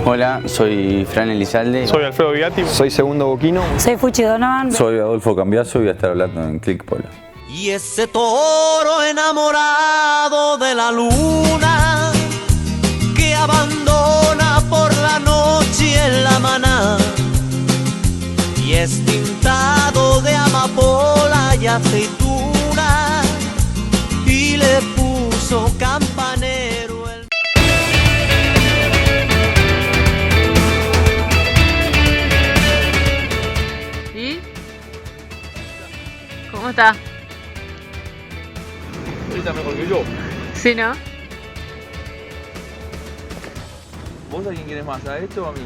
Hola, soy Fran Elizalde. Soy Alfredo Viati. Soy Segundo Boquino. Soy Fuchi Donovan. Soy Adolfo Cambiaso y voy a estar hablando en Click Polo. Y ese toro enamorado de la luna que abandona por la noche en la maná y es tintado de amapola y aceituna y le puso campanero el... ¿Y? ¿Cómo está? Ahorita mejor que yo. ¿Sí, no? ¿Vos a quién querés más? ¿A esto o a mí?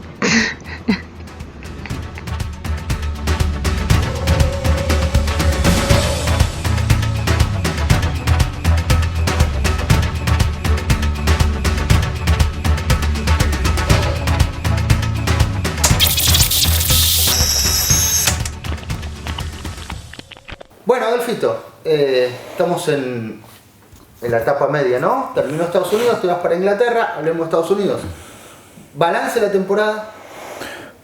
Bueno, Adolfito, estamos en la etapa media, ¿no? Terminó Estados Unidos, te vas para Inglaterra, hablemos de Estados Unidos. ¿Balance de la temporada?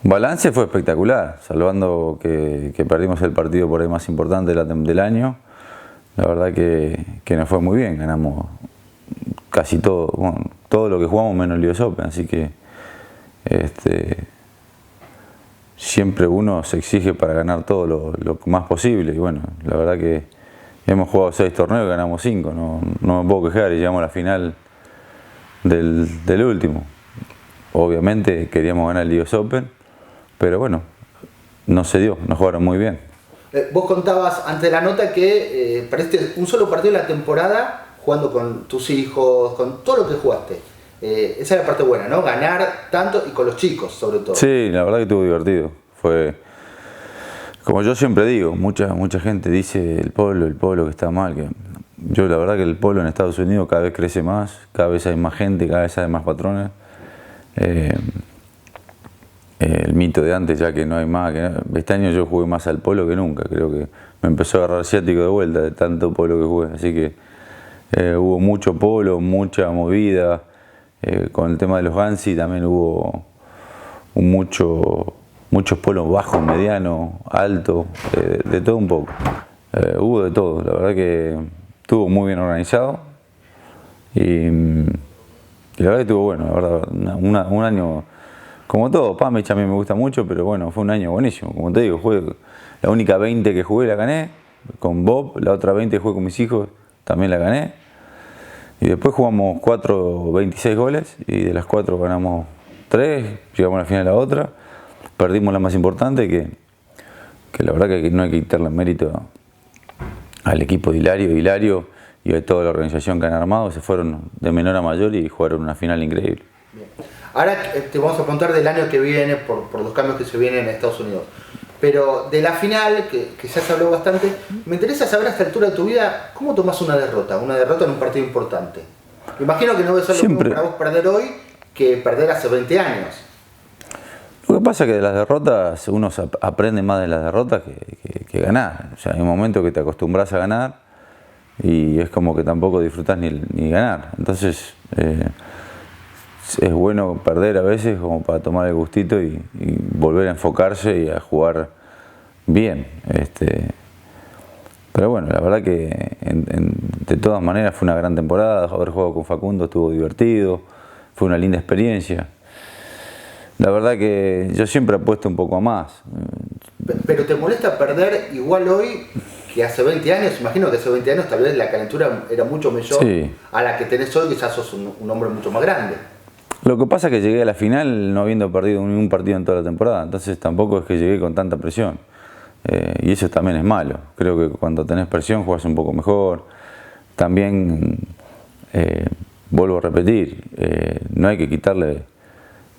Balance fue espectacular, salvando que perdimos el partido por ahí más importante del año. La verdad que nos fue muy bien, ganamos casi todo, bueno, todo lo que jugamos menos el US Open, así que siempre uno se exige para ganar todo lo más posible y bueno, la verdad que hemos jugado 6 torneos y ganamos 5, no me puedo quejar y llegamos a la final del último. Obviamente queríamos ganar el US Open, pero bueno, no se dio, nos jugaron muy bien. Vos contabas antes de la nota que perdiste un solo partido de la temporada jugando con tus hijos, con todo lo que jugaste. Esa es la parte buena, ¿no? Ganar tanto y con los chicos, sobre todo. Sí, la verdad que estuvo divertido. Fue, como yo siempre digo, mucha gente dice el polo que está mal. Que yo la verdad que el polo en Estados Unidos cada vez crece más, cada vez hay más gente, cada vez hay más patrones. El mito de antes ya que no hay más. Este año yo jugué más al polo que nunca. Creo que me empezó a agarrar ciático de vuelta de tanto polo que jugué. Así que hubo mucho polo, mucha movida. Con el tema de los Gansi también hubo muchos polos bajos, medianos, altos, de todo un poco. Hubo de todo, la verdad que estuvo muy bien organizado y la verdad que estuvo bueno, la verdad, un año como todo. Pamech a mí me gusta mucho, pero bueno, fue un año buenísimo. Como te digo, la única 20 que jugué la gané con Bob, la otra 20 que jugué con mis hijos también la gané. Y después jugamos 26 goles y de las 4 ganamos 3, llegamos a la final de la otra, perdimos la más importante que la verdad que no hay que quitarle mérito al equipo de Hilario y a toda la organización que han armado, se fueron de menor a mayor y jugaron una final increíble. Bien. Ahora te vamos a contar del año que viene por los cambios que se vienen en Estados Unidos. Pero de la final, que ya se habló bastante, me interesa saber a esta altura de tu vida, ¿cómo tomás una derrota en un partido importante? Me imagino que no debe ser lo mismo para vos perder hoy que perder hace 20 años. Lo que pasa es que de las derrotas, uno aprende más de las derrotas que ganar. O sea, hay un momento que te acostumbras a ganar y es como que tampoco disfrutás ni ganar. Entonces, es bueno perder a veces como para tomar el gustito y volver a enfocarse y a jugar bien. Pero bueno, la verdad que de todas maneras fue una gran temporada. Haber jugado con Facundo estuvo divertido, fue una linda experiencia. La verdad que yo siempre apuesto un poco a más. ¿Pero te molesta perder igual hoy que hace 20 años? Imagino que hace 20 años tal vez la calentura era mucho mayor a la que tenés hoy, quizás sos un hombre mucho más grande. Lo que pasa es que llegué a la final no habiendo perdido ningún partido en toda la temporada, entonces tampoco es que llegué con tanta presión. Y eso también es malo. Creo que cuando tenés presión jugás un poco mejor. También, vuelvo a repetir, no hay que quitarle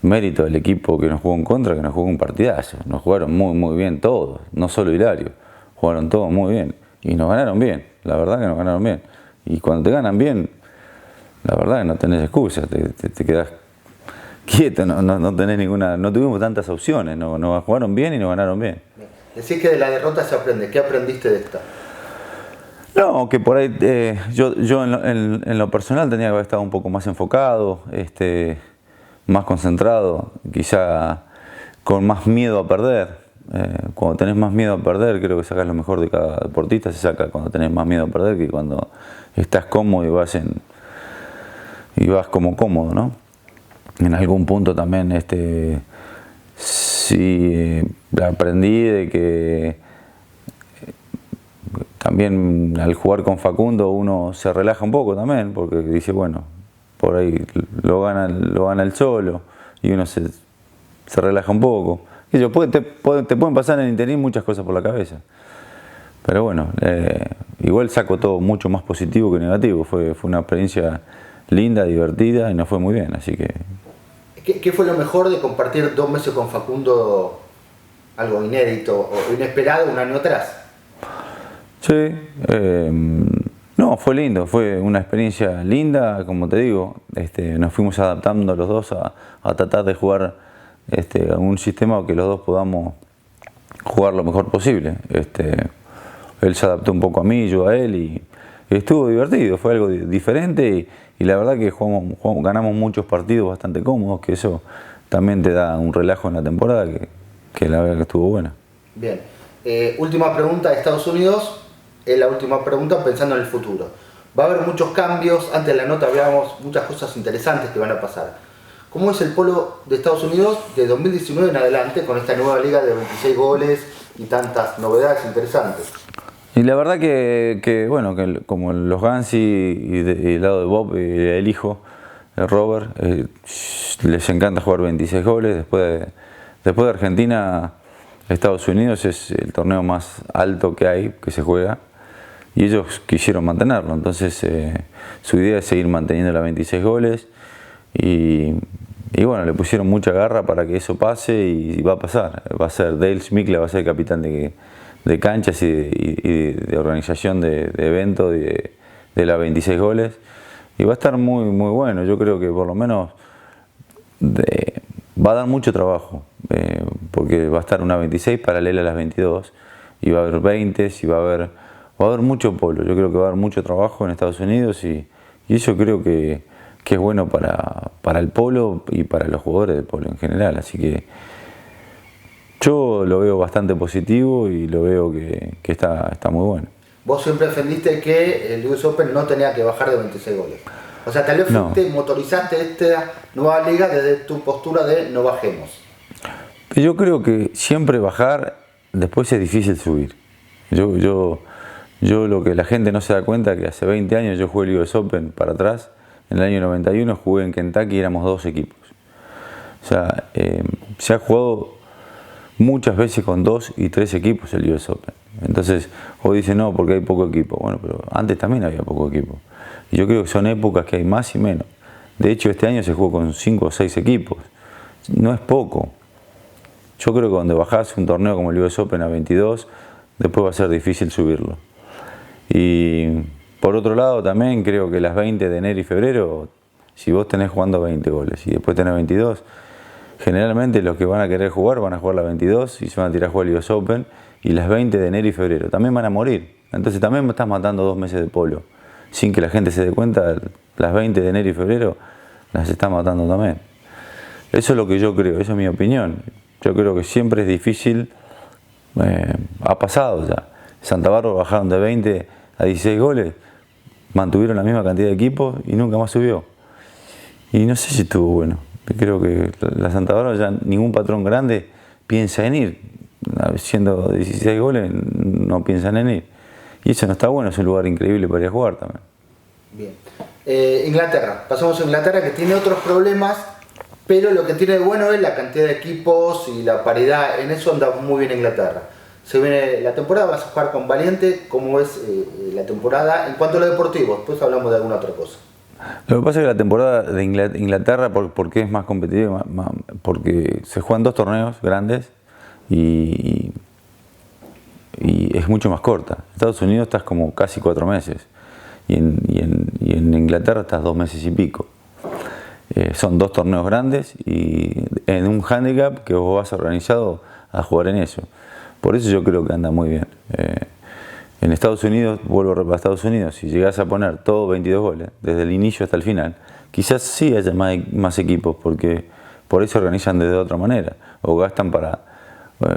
mérito al equipo que nos jugó en contra, que nos jugó un partidazo. Nos jugaron muy bien todos, no solo Hilario. Jugaron todos muy bien y nos ganaron bien, la verdad que nos ganaron bien. Y cuando te ganan bien, la verdad que no tenés excusas, te quedás quieto, no tenés ninguna, no tuvimos tantas opciones, nos jugaron bien y nos ganaron bien. Decís que de la derrota se aprende, ¿qué aprendiste de esta? No, que por ahí yo en lo personal tenía que haber estado un poco más enfocado, más concentrado, quizá con más miedo a perder. Cuando tenés más miedo a perder, creo que sacas lo mejor de cada deportista, se saca cuando tenés más miedo a perder que cuando estás cómodo y vas como cómodo, ¿no? En algún punto también sí aprendí de que también al jugar con Facundo uno se relaja un poco también, porque dice, bueno, por ahí lo gana el solo y uno se relaja un poco. Te pueden pasar en el interín muchas cosas por la cabeza. Pero bueno, igual saco todo mucho más positivo que negativo. Fue una experiencia linda, divertida y nos fue muy bien, así que... ¿Qué fue lo mejor de compartir 2 meses con Facundo, algo inédito o inesperado un año atrás? Sí, no, fue lindo, fue una experiencia linda, como te digo, nos fuimos adaptando los dos a tratar de jugar a un sistema que los dos podamos jugar lo mejor posible. Él se adaptó un poco a mí, yo a él y estuvo divertido, fue algo diferente y la verdad que ganamos muchos partidos bastante cómodos, que eso también te da un relajo en la temporada que la verdad que estuvo buena. Bien, última pregunta de Estados Unidos. Es la última pregunta pensando en el futuro. Va a haber muchos cambios, antes de la nota hablábamos muchas cosas interesantes que van a pasar. ¿Cómo es el polo de Estados Unidos de 2019 en adelante con esta nueva liga de 26 goles y tantas novedades interesantes? Y la verdad que bueno, que como los Gansi y el lado de Bob y el hijo, el Robert, les encanta jugar 26 goles. Después de Argentina, Estados Unidos es el torneo más alto que hay, que se juega. Y ellos quisieron mantenerlo, entonces su idea es seguir manteniendo las 26 goles y bueno, le pusieron mucha garra para que eso pase y va a pasar. Va a ser Dale Schmickler, va a ser el capitán de canchas y de organización de eventos de las 26 goles y va a estar muy, muy bueno. Yo creo que por lo menos va a dar mucho trabajo porque va a estar una 26 paralela a las 22 y va a haber 20 y va a haber mucho polo. Yo creo que va a haber mucho trabajo en Estados Unidos y eso creo que es bueno para el polo y para los jugadores del polo en general. Así que yo lo veo bastante positivo y lo veo que está muy bueno. Vos siempre defendiste que el US Open no tenía que bajar de 26 goles. O sea, tal vez motorizaste esta nueva liga desde tu postura de no bajemos. Yo creo que siempre bajar, después es difícil subir. Yo lo que la gente no se da cuenta que hace 20 años yo jugué el US Open para atrás. En el año 91 jugué en Kentucky y éramos 2 equipos. O sea, se ha jugado muchas veces con 2 y 3 equipos el US Open. Entonces, hoy dicen no, porque hay poco equipo. Bueno, pero antes también había poco equipo. Y yo creo que son épocas que hay más y menos. De hecho, este año se jugó con 5 o 6 equipos. No es poco. Yo creo que cuando bajás un torneo como el US Open a 22, después va a ser difícil subirlo. Y por otro lado también creo que las 20 de enero y febrero, si vos tenés jugando 20 goles y después tenés 22, generalmente los que van a querer jugar van a jugar las 22 y se van a tirar a jugar el US Open y las 20 de enero y febrero también van a morir. Entonces también estás matando 2 meses de polo. Sin que la gente se dé cuenta, las 20 de enero y febrero las está matando también. Eso es lo que yo creo, esa es mi opinión. Yo creo que siempre es difícil, ha pasado ya. Santa Bárbara bajaron de 20 a 16 goles, mantuvieron la misma cantidad de equipos y nunca más subió. Y no sé si estuvo bueno. Creo que la Santa Bárbara ya ningún patrón grande piensa en ir. Siendo 16 goles no piensan en ir. Y eso no está bueno, es un lugar increíble para ir a jugar también. Bien. Inglaterra, pasamos a Inglaterra que tiene otros problemas, pero lo que tiene de bueno es la cantidad de equipos y la paridad. En eso anda muy bien Inglaterra. Se viene la temporada, vas a jugar con Valiente. ¿Cómo es la temporada en cuanto a lo deportivo? Después hablamos de alguna otra cosa. Lo que pasa es que la temporada de Inglaterra, porque es más competitiva, porque se juegan 2 torneos grandes y es mucho más corta. En Estados Unidos estás como casi 4 meses y en Inglaterra estás 2 meses y pico. Son 2 torneos grandes y en un handicap que vos vas organizado a jugar en eso. Por eso yo creo que anda muy bien. En Estados Unidos, vuelvo a Estados Unidos, si llegás a poner todo 22 goles, desde el inicio hasta el final, quizás sí haya más equipos, porque por ahí se organizan de otra manera, o gastan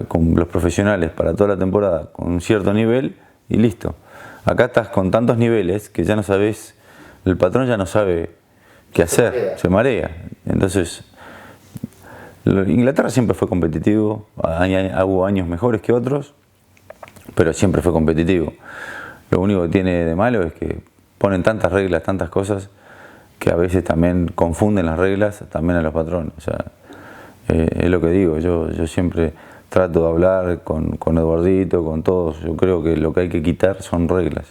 con los profesionales para toda la temporada con un cierto nivel y listo. Acá estás con tantos niveles que ya no sabes, el patrón ya no sabe qué hacer, se marea. Entonces, Inglaterra siempre fue competitivo, hubo años mejores que otros, pero siempre fue competitivo. Lo único que tiene de malo es que ponen tantas reglas, tantas cosas, que a veces también confunden las reglas también a los patrones. O sea, es lo que digo, yo siempre trato de hablar con Eduardito, con todos. Yo creo que lo que hay que quitar son reglas,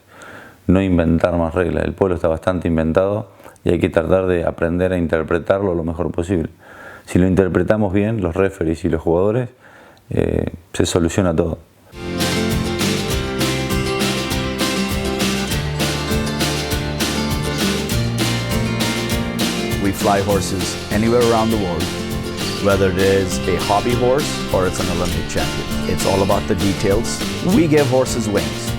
no inventar más reglas. El polo está bastante inventado y hay que tratar de aprender a interpretarlo lo mejor posible. Si lo interpretamos bien, los referees y los jugadores, se soluciona todo. We fly horses anywhere around the world, whether it is a hobby horse or it's an Olympic champion. It's all about the details. We give horses wings.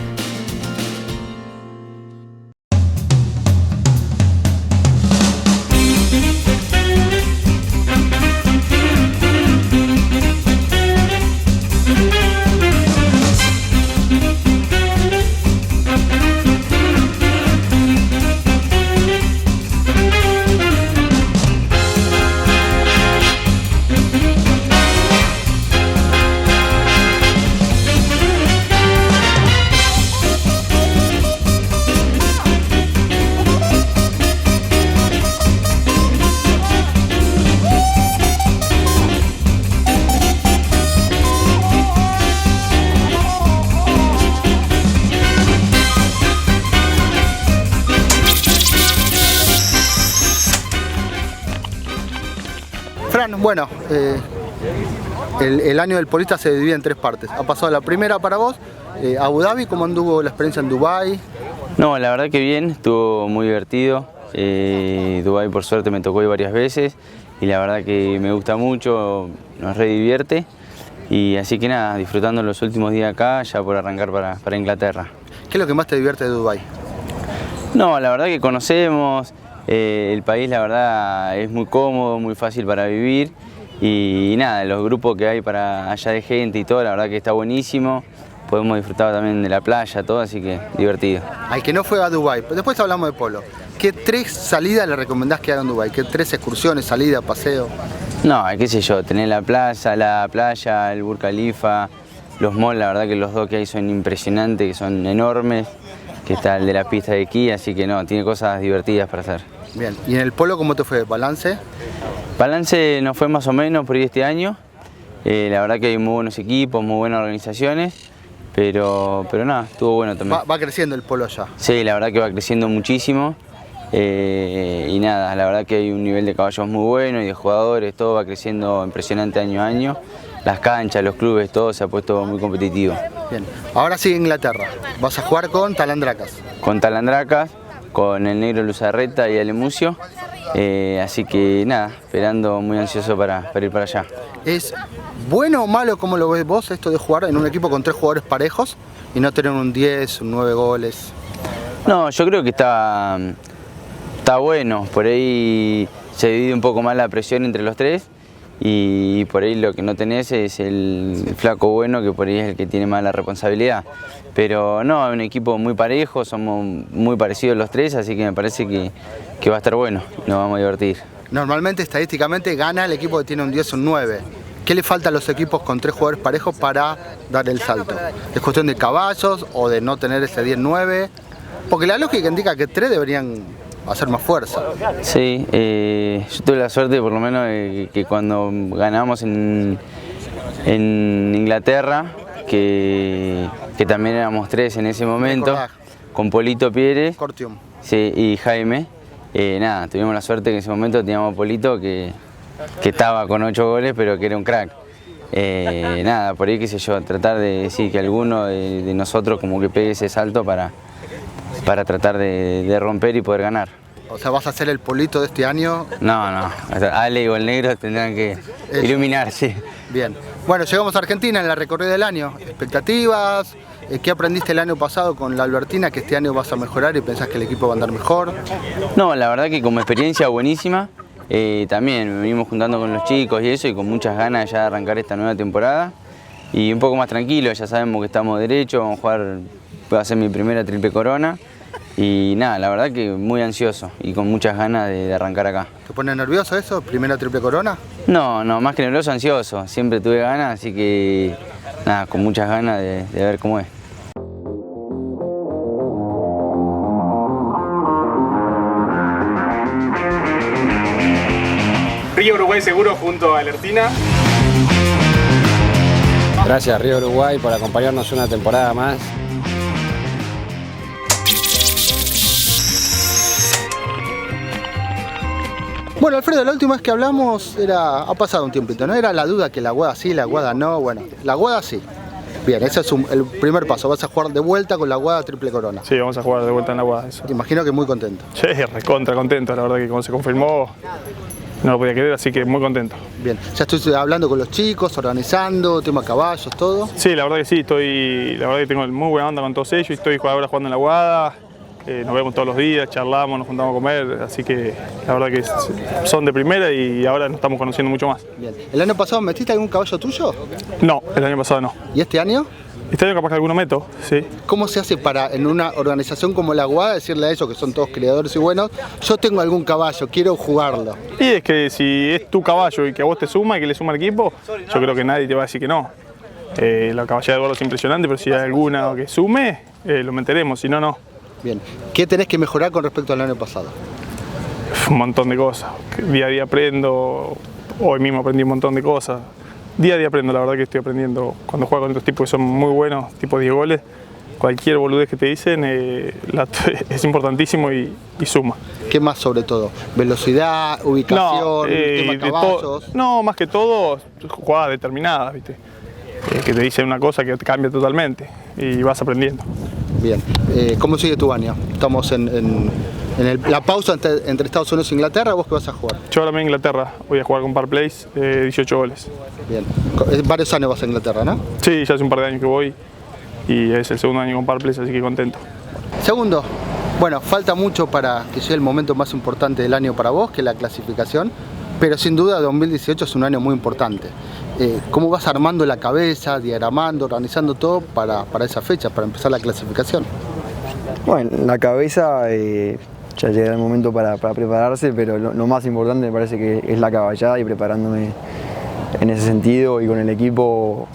Fran, bueno, el año del polista se divide en 3 partes. Ha pasado la primera para vos, Abu Dhabi, ¿cómo anduvo la experiencia en Dubái? No, la verdad que bien, estuvo muy divertido. Dubái por suerte me tocó ir varias veces y la verdad que me gusta mucho, nos re divierte. Y así que nada, disfrutando los últimos días acá, ya por arrancar para Inglaterra. ¿Qué es lo que más te divierte de Dubái? No, la verdad que conocemos, el país la verdad es muy cómodo, muy fácil para vivir y nada, los grupos que hay para allá de gente y todo, la verdad que está buenísimo. Podemos disfrutar también de la playa, todo, así que divertido. Al que no fue a Dubái, después hablamos de polo. ¿Qué 3 salidas le recomendás que hagan en Dubái? ¿Qué 3 excursiones, salida, paseo? No, qué sé yo, tener la playa, el Burj Khalifa, los malls, la verdad que los 2 que hay son impresionantes, que son enormes, que está el de la pista de esquí, así que no, tiene cosas divertidas para hacer. Bien, ¿y en el polo cómo te fue? ¿Balance? Balance nos fue más o menos por ahí este año, la verdad que hay muy buenos equipos, muy buenas organizaciones, pero nada, estuvo bueno también. Va creciendo el polo allá. Sí, la verdad que va creciendo muchísimo y nada, la verdad que hay un nivel de caballos muy bueno y de jugadores, todo va creciendo impresionante año a año. Las canchas, los clubes, todo se ha puesto muy competitivo. Bien, ahora sigue Inglaterra, vas a jugar con Talandracas. Con Talandracas, con el negro Luzarreta y Alemucio, así que nada, esperando, muy ansioso para ir para allá. ¿Es bueno o malo, cómo lo ves vos, esto de jugar en un equipo con 3 jugadores parejos y no tener un 10, un 9 goles? No, yo creo que está bueno, por ahí se divide un poco más la presión entre los 3 y por ahí lo que no tenés es el flaco bueno, que por ahí es el que tiene más la responsabilidad. Pero no, es un equipo muy parejo, somos muy parecidos los 3, así que me parece que va a estar bueno, nos vamos a divertir. Normalmente, estadísticamente, gana el equipo que tiene un 10 o un 9. ¿Qué le falta a los equipos con 3 jugadores parejos para dar el salto? ¿Es cuestión de caballos o de no tener ese 10-9? Porque la lógica indica que 3 deberían hacer más fuerza. Sí, yo tuve la suerte por lo menos de que cuando ganamos en Inglaterra, que también éramos 3 en ese momento, con Polito Pérez, Cortium. Sí, y Jaime, nada, tuvimos la suerte que en ese momento teníamos a Polito que estaba con 8 goles, pero que era un crack. Nada, por ahí qué sé yo, tratar de decir que alguno de nosotros como que pegue ese salto para tratar de romper y poder ganar. O sea, ¿vas a ser el Polito de este año? No, Ale o el negro tendrán que iluminarse. Bien. Bueno, llegamos a Argentina en la recorrida del año. ¿Expectativas? ¿Qué aprendiste el año pasado con la Albertina que este año vas a mejorar y pensás que el equipo va a andar mejor? No, la verdad que como experiencia buenísima. también me venimos juntando con los chicos y eso, y con muchas ganas ya de arrancar esta nueva temporada. Y un poco más tranquilo, ya sabemos que estamos derechos, vamos a jugar, va a ser mi primera triple corona. Y nada, la verdad que muy ansioso y con muchas ganas de arrancar acá. ¿Te pone nervioso eso? ¿Primera triple corona? No, más que nervioso, ansioso. Siempre tuve ganas, así que nada, con muchas ganas de ver cómo es. Río Uruguay Seguro junto a Alertina. Gracias Río Uruguay por acompañarnos una temporada más. Bueno, Alfredo, la última vez que hablamos ha pasado un tiempito, ¿no? Era la duda que la Aguada sí, la Aguada no. Bueno, la Aguada sí. Bien, ese es el primer paso. Vas a jugar de vuelta con la Aguada triple corona. Sí, vamos a jugar de vuelta en la Aguada, eso. Te imagino que muy contento. Sí, recontra contento, la verdad que cuando se confirmó no lo podía creer, así que muy contento. Bien, ya estoy hablando con los chicos, organizando, tema caballos, todo. Sí, la verdad que sí, la verdad que tengo muy buena onda con todos ellos, estoy ahora jugando en la Aguada, nos vemos todos los días, charlamos, nos juntamos a comer, así que la verdad que son de primera y ahora nos estamos conociendo mucho más. Bien, ¿el año pasado metiste algún caballo tuyo? No, el año pasado no. ¿Y este año? Este año capaz que alguno meto, sí. ¿Cómo se hace para, en una organización como la Aguada, decirle a ellos, que son todos criadores y buenos, yo tengo algún caballo, quiero jugarlo? Y es que si es tu caballo y que a vos te suma y que le suma al equipo, yo creo que nadie te va a decir que no. La caballada de Eduardo es impresionante, pero si hay alguna que sume, lo meteremos, si no, no. Bien, ¿qué tenés que mejorar con respecto al año pasado? Un montón de cosas, día a día aprendo, hoy mismo aprendí un montón de cosas. Día a día aprendo, la verdad que estoy aprendiendo cuando juego con otros tipos que son muy buenos, tipo 10 goles. Cualquier boludez que te dicen es importantísimo y suma. ¿Qué más sobre todo? ¿Velocidad, ubicación, tema caballos? No, más que todo, jugadas determinadas, ¿viste? Que te dicen una cosa que te cambia totalmente y vas aprendiendo. Bien, ¿cómo sigue tu año? Estamos en la pausa entre Estados Unidos e Inglaterra. ¿Vos qué vas a jugar? Yo ahora me voy a Inglaterra, voy a jugar con Par Place, 18 goles. Bien, varios años vas a Inglaterra, ¿no? Sí, ya hace un par de años que voy y es el segundo año con Par Place, así que contento. Segundo, bueno, falta mucho para que llegue el momento más importante del año para vos, que es la clasificación, pero sin duda 2018 es un año muy importante. ¿Cómo vas armando la cabeza, diagramando, organizando todo para esa fecha, para empezar la clasificación? Bueno, la cabeza ya llega el momento para prepararse, pero lo más importante me parece que es la caballada y preparándome en ese sentido y con el equipo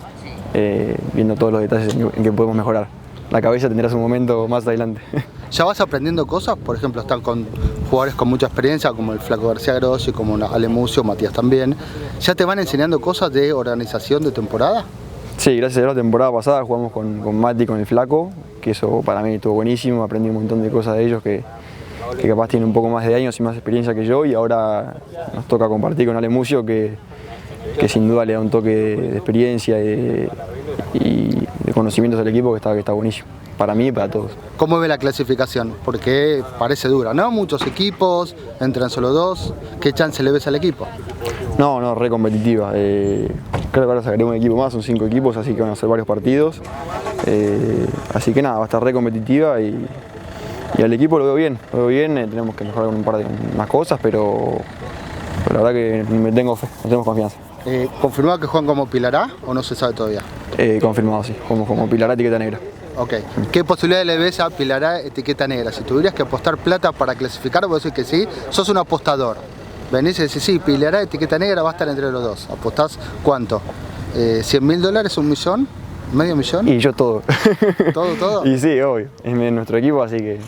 viendo todos los detalles en que podemos mejorar. La cabeza tendrá su momento más adelante. ¿Ya vas aprendiendo cosas? Por ejemplo, están con jugadores con mucha experiencia, como el Flaco García Grossi, como Ale Mucio, Matías también. ¿Ya te van enseñando cosas de organización de temporada? Sí, gracias a la temporada pasada jugamos con Mati y con el Flaco, que eso para mí estuvo buenísimo, aprendí un montón de cosas de ellos que capaz tienen un poco más de años y más experiencia que yo, y ahora nos toca compartir con Ale Mucio, que sin duda le da un toque de experiencia y de conocimientos al equipo que está buenísimo, para mí y para todos. ¿Cómo ve la clasificación? Porque parece dura, ¿no? Muchos equipos, entran solo 2. ¿Qué chance le ves al equipo? No, re competitiva. Creo que ahora sacaremos un equipo más, son 5 equipos, así que van a ser varios partidos. Así que nada, va a estar re competitiva y al equipo lo veo bien. Tenemos que mejorar con un par de más cosas, pero la verdad que me tengo fe, no tenemos confianza. ¿Confirmado que juegan como Pilar A o no se sabe todavía? Confirmado, sí, como Pilar A, etiqueta negra. Ok. ¿Qué posibilidades le ves a Pilar A, etiqueta negra? Si tuvieras que apostar plata para clasificar, vos decís que sí, sos un apostador. Venís y decís, sí, Pilar A, etiqueta negra va a estar entre los dos. ¿Apostás cuánto? $100.000, $1 millón, medio millón. Y yo todo. ¿Todo? Y sí, obvio. Es nuestro equipo, así que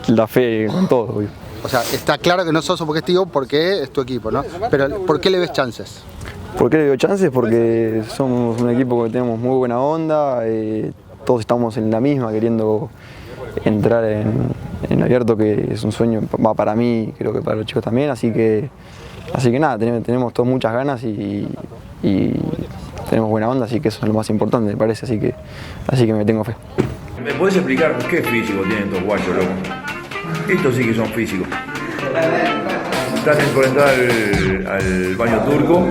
la fe con todo, obvio. O sea, está claro que no sos objetivo porque es tu equipo, ¿no? Pero ¿por qué le ves chances? ¿Por qué le veo chances? Porque somos un equipo que tenemos muy buena onda, todos estamos en la misma, queriendo entrar en abierto, que es un sueño, va para mí, creo que para los chicos también, así que nada, tenemos todos muchas ganas y tenemos buena onda, así que eso es lo más importante, me parece, así que me tengo fe. ¿Me podés explicar qué físico tienen estos guachos, loco? Estos sí que son físicos. Están por entrar al baño turco.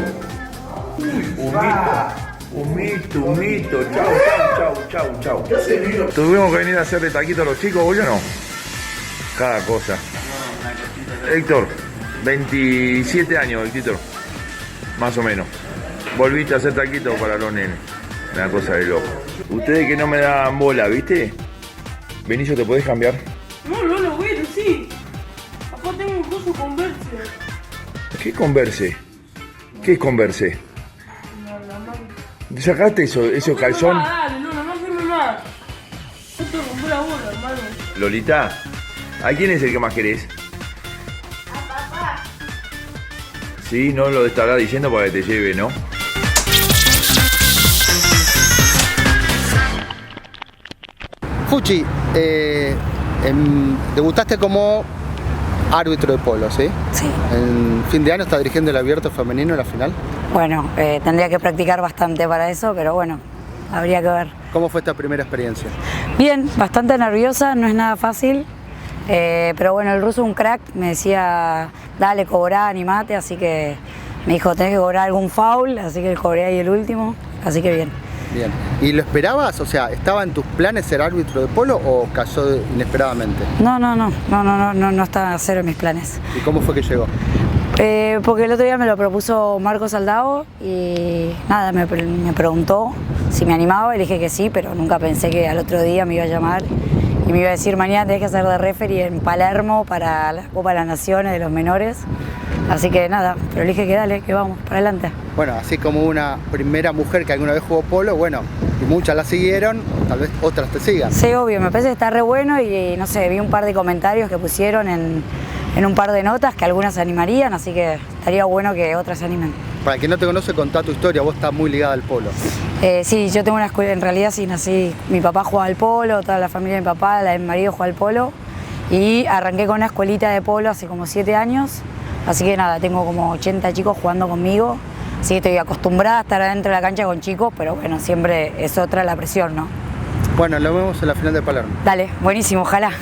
Humito, chau. Tuvimos que venir a hacerle taquito a los chicos, ¿voy o no? Cada cosa. Héctor, 27 años, Víctor, más o menos. Volviste a hacer taquitos para los nenes. Una cosa de loco. Ustedes que no me dan bola, ¿viste? Benicio, ¿te podés cambiar? No lo veo, sí. Acá tengo un coso Converse. ¿Qué Converse? ¿Qué es Converse? La marca. ¿Sacaste esos calzón? Dale, no firme más. Yo te rompí la bola, hermano. Lolita, ¿a quién es el que más querés? A papá. Sí, no lo estará diciendo para que te lleve, ¿no? Fuchi, debutaste como árbitro de polo, ¿sí? Sí. En fin de año está dirigiendo el abierto femenino en la final. Bueno, tendría que practicar bastante para eso, pero bueno, habría que ver. ¿Cómo fue esta primera experiencia? Bien, bastante nerviosa, no es nada fácil, pero bueno, el ruso es un crack, me decía, dale, cobrá, animate, así que me dijo, tenés que cobrar algún foul, así que cobré ahí el último, así que bien. Bien. ¿Y lo esperabas? O sea, ¿estaba en tus planes ser árbitro de polo o cayó inesperadamente? No está cero en mis planes. ¿Y cómo fue que llegó? Porque el otro día me lo propuso Marco Saldao y nada, me preguntó si me animaba y le dije que sí, pero nunca pensé que al otro día me iba a llamar y me iba a decir, mañana tenés que hacer de referee en Palermo para la Copa de las Naciones de los menores. Así que nada, pero le dije que dale, que vamos, para adelante. Bueno, así como una primera mujer que alguna vez jugó polo, bueno, y muchas la siguieron, tal vez otras te sigan. Sí, obvio, me parece que está re bueno y no sé, vi un par de comentarios que pusieron en un par de notas que algunas se animarían, así que estaría bueno que otras se animen. Para quien no te conoce, contá tu historia, vos estás muy ligada al polo. Sí, yo tengo una escuela, en realidad sí nací, mi papá jugaba al polo, toda la familia de mi papá, la de mi marido juega al polo y arranqué con una escuelita de polo hace como 7 años, así que nada, tengo como 80 chicos jugando conmigo, así que estoy acostumbrada a estar adentro de la cancha con chicos, pero bueno, siempre es otra la presión, ¿no? Bueno, lo vemos en la final de Palermo. Dale, buenísimo, ojalá.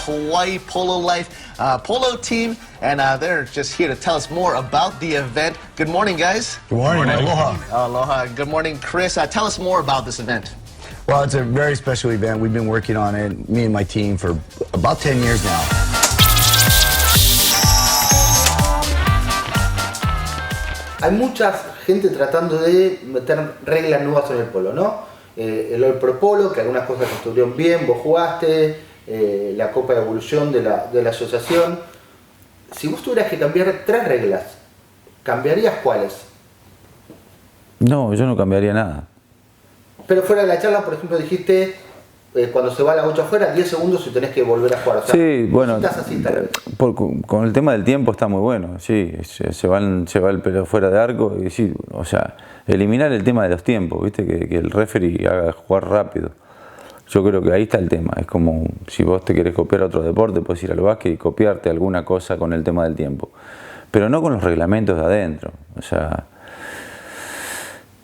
Hawaii Polo Life polo team, and they're just here to tell us more about the event. Good morning, guys. Good morning. Aloha. Aloha. Good morning, Chris. Tell us more about this event. Well, it's a very special event. We've been working on it, me and my team, for about 10 years now. Hay mucha gente tratando de meter reglas nuevas en el polo, ¿no? El All Pro Polo, que algunas cosas estuvieron bien, vos jugaste, la Copa de Evolución de la asociación. Si vos tuvieras que cambiar 3 reglas, ¿cambiarías cuáles? No, yo no cambiaría nada. Pero fuera de la charla, por ejemplo, dijiste, cuando se va la 8 afuera, 10 segundos y tenés que volver a jugar. O sea, sí, bueno, así, tal vez. Con el tema del tiempo está muy bueno, sí, se va el pelo fuera de arco y sí, o sea, eliminar el tema de los tiempos, viste, que el referee haga jugar rápido. Yo creo que ahí está el tema, es como si vos te querés copiar a otro deporte, puedes ir al básquet y copiarte alguna cosa con el tema del tiempo, pero no con los reglamentos de adentro, o sea,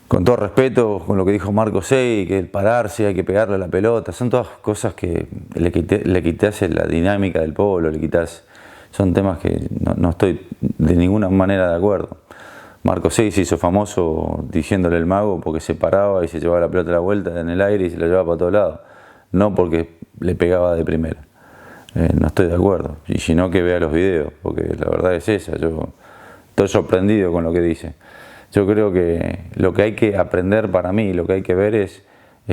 con todo respeto, con lo que dijo Marco Sey, que el pararse, hay que pegarle a la pelota, son todas cosas que le quitas la dinámica del polo, son temas que no estoy de ninguna manera de acuerdo. Marco Sey se hizo famoso diciéndole el mago porque se paraba y se llevaba la pelota a la vuelta en el aire y se la llevaba para todos lados, no porque le pegaba de primera. No estoy de acuerdo, y si no que vea los videos, porque la verdad es esa, yo estoy sorprendido con lo que dice. Yo creo que lo que hay que aprender para mí, lo que hay que ver es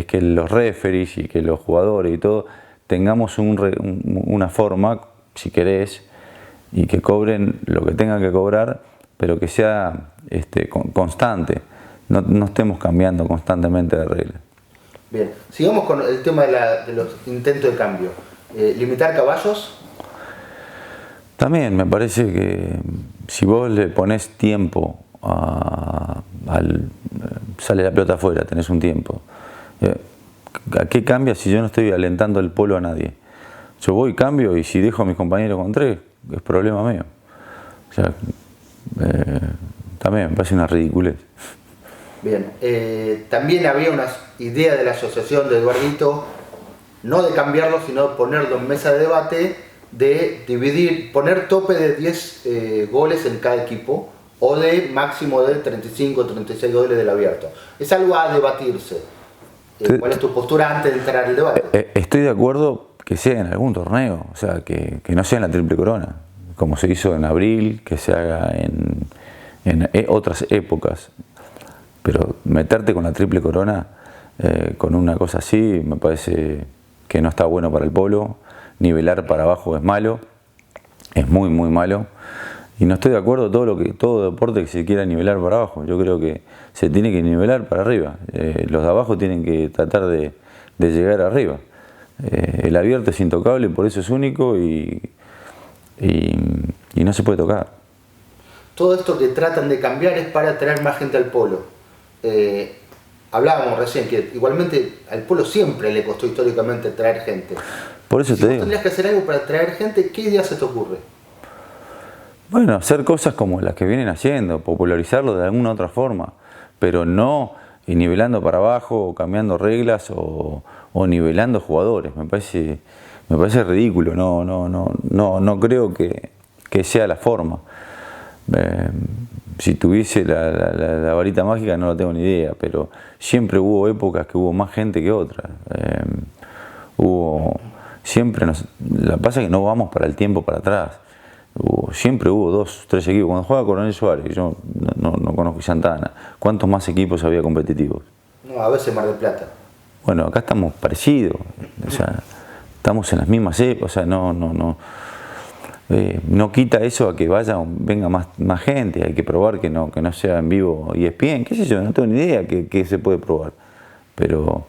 que los referees y que los jugadores y todo tengamos una forma, si querés, y que cobren lo que tengan que cobrar, pero que sea constante, no estemos cambiando constantemente de reglas. Bien, sigamos con el tema de los intentos de cambio. ¿Limitar caballos? También me parece que si vos le ponés tiempo sale la pelota afuera, tenés un tiempo. ¿A qué cambia si yo no estoy alentando el polo a nadie? Yo voy, cambio, y si dejo a mis compañeros con 3, es problema mío. O sea, también me parece una ridiculez. Bien, también había una idea de la asociación de Eduardito, no de cambiarlo, sino de ponerlo en mesa de debate, de dividir, poner tope de 10 goles en cada equipo, o de máximo de 35 o 36 goles del abierto. Es algo a debatirse. ¿Cuál es tu postura antes de entrar al debate? Estoy de acuerdo que sea en algún torneo, o sea, que no sea en la Triple Corona, como se hizo en abril, que se haga en otras épocas. Pero meterte con la Triple Corona, con una cosa así, me parece que no está bueno para el polo. Nivelar para abajo es malo, es muy muy malo. Y no estoy de acuerdo todo deporte que se quiera nivelar para abajo. Yo creo que se tiene que nivelar para arriba. Los de abajo tienen que tratar de llegar arriba. El abierto es intocable, por eso es único y no se puede tocar. Todo esto que tratan de cambiar es para atraer más gente al polo. Hablábamos recién que igualmente al polo siempre le costó históricamente traer gente. Por eso si te vos digo. tendrías que hacer algo para traer gente, ¿qué idea se te ocurre? Bueno, hacer cosas como las que vienen haciendo, popularizarlo de alguna otra forma, pero no nivelando para abajo, o cambiando reglas o nivelando jugadores. Me parece ridículo, no creo que sea la forma. Si tuviese la varita mágica no lo tengo ni idea, pero siempre hubo épocas que hubo más gente que otras. Lo que pasa es que no vamos para el tiempo para atrás. Siempre hubo 2, 3 equipos. Cuando jugaba Coronel Suárez, yo no conozco Santana, ¿cuántos más equipos había competitivos? No, a veces Mar del Plata. Bueno, acá estamos parecidos, o sea, estamos en las mismas épocas, o sea, no quita eso a que venga más gente, hay que probar que no sea en vivo ESPN, qué sé yo, no tengo ni idea que se puede probar, pero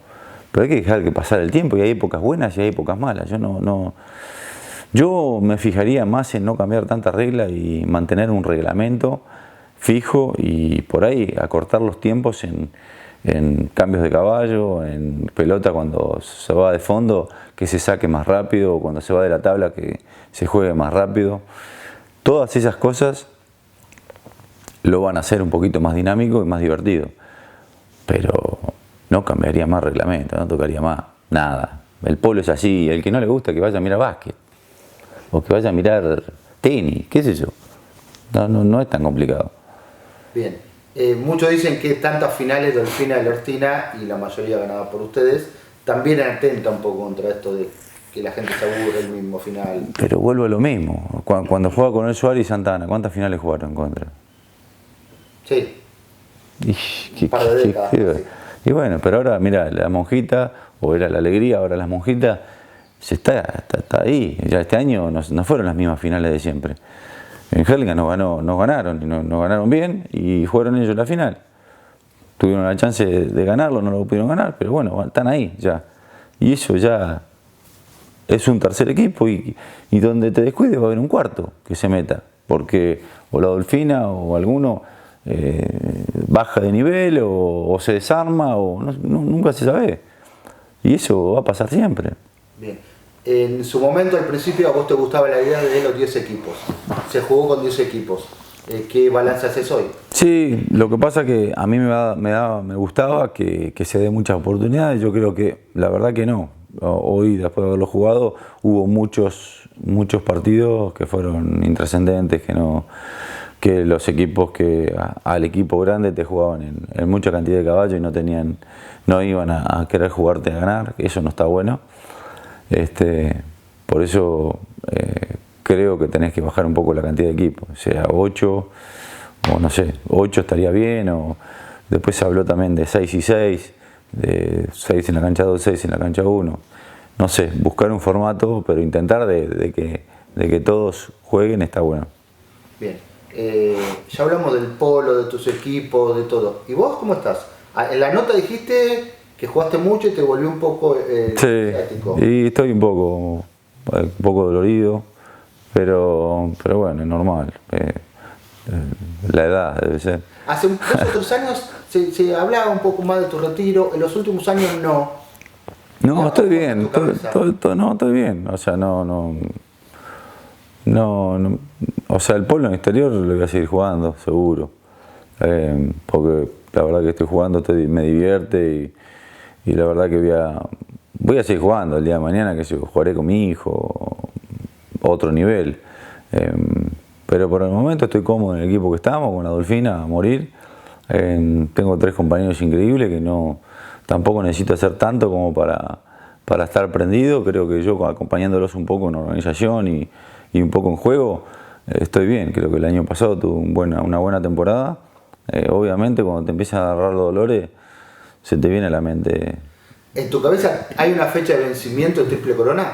hay que dejar que pasar el tiempo y hay épocas buenas y hay épocas malas. Yo me fijaría más en no cambiar tanta regla y mantener un reglamento fijo y por ahí acortar los tiempos en cambios de caballo, en pelota cuando se va de fondo que se saque más rápido, o cuando se va de la tabla que se juegue más rápido. Todas esas cosas lo van a hacer un poquito más dinámico y más divertido, pero no cambiaría más reglamento, no tocaría más nada. El polo es así, el que no le gusta que vaya a mirar básquet o que vaya a mirar tenis, qué sé yo, no es tan complicado. Bien, muchos dicen que tantas finales Dolfina de Lortina y la mayoría ganada por ustedes también atenta un poco contra esto de que la gente se aburre el mismo final. Pero vuelvo a lo mismo, cuando juega con el Suárez y Santana, ¿cuántas finales jugaron en contra? Sí, un par de décadas. Y bueno, pero ahora mira, la Monjita, o era la Alegría, ahora las Monjitas, está ahí. Ya este año no fueron las mismas finales de siempre. En Hurlingham nos ganaron bien y jugaron ellos la final. Tuvieron la chance de ganarlo, no lo pudieron ganar, pero bueno, están ahí ya. Y eso ya es un tercer equipo y donde te descuides va a haber un cuarto que se meta, porque o la Dolfina o alguno baja de nivel o se desarma o nunca se sabe. Y eso va a pasar siempre. Bien. En su momento, al principio, a vos te gustaba la idea de los 10 equipos. Se jugó con 10 equipos. ¿Qué balance haces hoy? Sí, lo que pasa es que a mí me gustaba que se dé muchas oportunidades. Yo creo que, la verdad que no. Hoy, después de haberlo jugado, hubo muchos partidos que fueron intrascendentes, que los equipos al equipo grande te jugaban en mucha cantidad de caballos y no iban a querer jugarte a ganar. Eso no está bueno. Por eso creo que tenés que bajar un poco la cantidad de equipos, o sea 8, o no sé, 8 estaría bien, o después se habló también de 6 y 6, de 6 en la cancha 2, 6 en la cancha 1, no sé, buscar un formato, pero intentar de que todos jueguen está bueno. Bien, ya hablamos del polo, de tus equipos, de todo. ¿Y vos cómo estás? En la nota dijiste que jugaste mucho y te volvió un poco asiático. Y estoy un poco dolorido, pero bueno, es normal. la edad debe ser. Hace 2 o 3 años se hablaba un poco más de tu retiro, en los últimos años no. No, estoy bien, estoy bien, o sea, no, o sea, el polo en el exterior lo voy a seguir jugando, seguro, porque la verdad que estoy jugando, me divierte y la verdad que voy a seguir jugando el día de mañana, que yo jugaré con mi hijo, otro nivel, pero por el momento estoy cómodo en el equipo que estamos, con la Dolfina a morir, tengo 3 compañeros increíbles que tampoco necesito hacer tanto como para estar prendido. Creo que yo acompañándolos un poco en organización y un poco en juego, estoy bien. Creo que el año pasado tuve una buena temporada. Obviamente cuando te empiezan a agarrar los dolores, se te viene a la mente. ¿En tu cabeza hay una fecha de vencimiento de Triple Corona?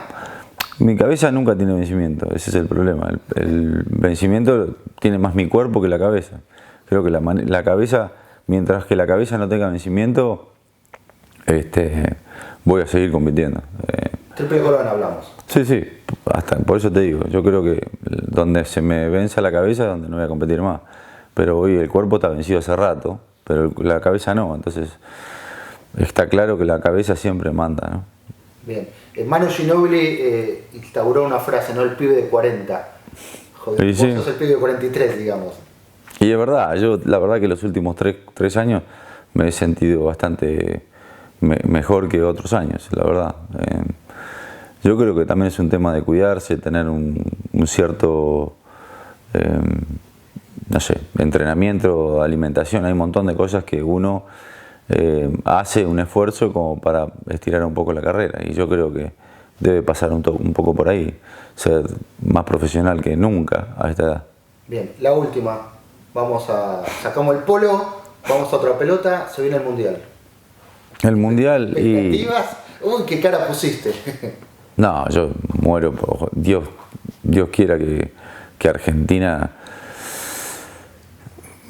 Mi cabeza nunca tiene vencimiento, ese es el problema. El vencimiento tiene más mi cuerpo que la cabeza. Creo que la cabeza, mientras que la cabeza no tenga vencimiento, voy a seguir compitiendo. Triple Corona hablamos. Sí, por eso te digo, yo creo que donde se me venza la cabeza es donde no voy a competir más. Pero hoy el cuerpo está vencido hace rato, pero la cabeza no, entonces está claro que la cabeza siempre manda, ¿no? Bien, Manu Ginóbili instauró una frase, ¿no? El pibe de 40. Joder, sí. Vos sos el pibe de 43, digamos. Y es verdad, yo la verdad que los últimos 3 años me he sentido bastante mejor que otros años, la verdad. Yo creo que también es un tema de cuidarse, tener un cierto, no sé, entrenamiento, alimentación. Hay un montón de cosas que uno hace un esfuerzo como para estirar un poco la carrera. Y yo creo que debe pasar un poco por ahí, ser más profesional que nunca a esta edad. Bien, la última. Sacamos el polo, vamos a otra pelota, se viene el Mundial. El Mundial y... ¿Expectativas? Uy, qué cara pusiste. No, yo muero, Dios quiera que Argentina,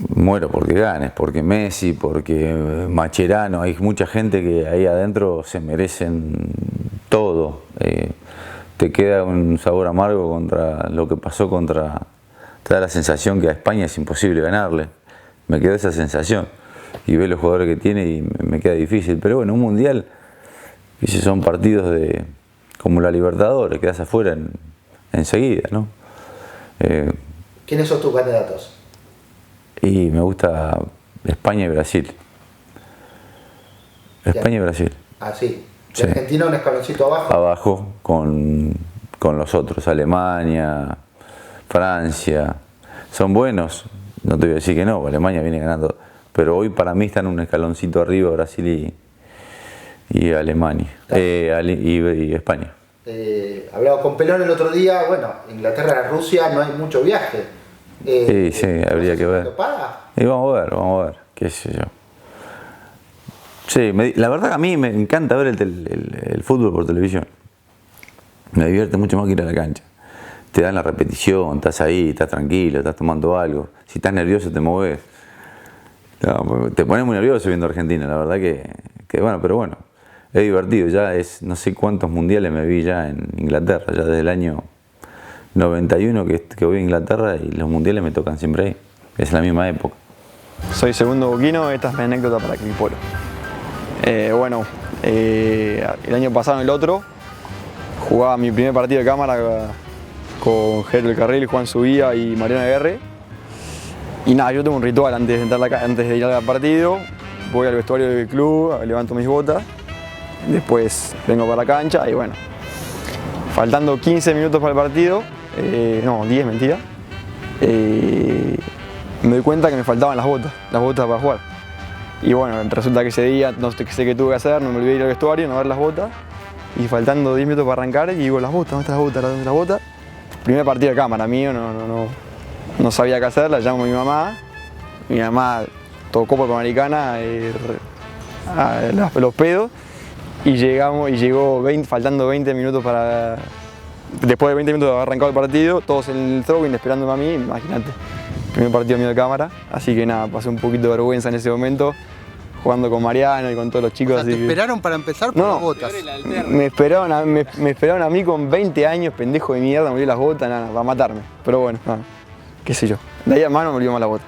muero porque ganes, porque Messi, porque Mascherano, hay mucha gente que ahí adentro se merecen todo. Te queda un sabor amargo contra lo que pasó te da la sensación que a España es imposible ganarle, me queda esa sensación, y ve los jugadores que tiene y me queda difícil, pero bueno, un Mundial, y si son partidos como la Libertadores, quedas afuera enseguida, ¿no? ¿Quiénes son tus candidatos? Y me gusta España y Brasil. España y Brasil. Ah, sí. ¿Y Sí. Argentina un escaloncito abajo? Abajo con los otros, Alemania, Francia. Son buenos, no te voy a decir que no, Alemania viene ganando, pero hoy para mí están un escaloncito arriba Brasil y Alemania, y España. Hablaba con Pelón el otro día, bueno, Inglaterra a Rusia no hay mucho viaje. Sí, habría que ver. Y vamos a ver, qué sé yo. Sí, la verdad que a mí me encanta ver el fútbol por televisión. Me divierte mucho más que ir a la cancha. Te dan la repetición, estás ahí, estás tranquilo, estás tomando algo. Si estás nervioso te moves. No, te pones muy nervioso viendo Argentina, la verdad que bueno, pero bueno, es divertido. Ya no sé cuántos mundiales me vi ya en Inglaterra, ya desde el año 91 que voy a Inglaterra y los mundiales me tocan siempre ahí. Es la misma época. Soy Segundo Boquino, esta es mi anécdota para Clipolo. El año pasado en el otro jugaba mi primer partido de cámara con Jero El Carril, Juan Subía y Mariano Aguerre. Y nada, yo tengo un ritual antes de ir al partido. Voy al vestuario del club, levanto mis botas, después vengo para la cancha y bueno, faltando 15 minutos para el partido, 10 mentira, me doy cuenta que me faltaban las botas para jugar. Y bueno, resulta que ese día no sé qué tuve que hacer, no me olvidé ir al vestuario, no ver las botas. Y faltando 10 minutos para arrancar, y digo, las botas, ¿dónde están las botas? ¿Dónde están las botas? Primer partido de cámara mío, no sabía qué hacer, la llamo a mi mamá. Mi mamá tocó por Panamericana los pedos y llegó faltando 20 minutos para... Después de 20 minutos de haber arrancado el partido, todos en el throwing esperándome a mí, imagínate. Primer partido mío de cámara, así que nada, pasé un poquito de vergüenza en ese momento, jugando con Mariano y con todos los chicos. O sea, ¿te esperaron para empezar por las botas? Me esperaron a mí con 20 años, pendejo de mierda, me dio las botas, nada, para matarme. Pero bueno, nada, qué sé yo. De ahí a mano me olvidó más las botas.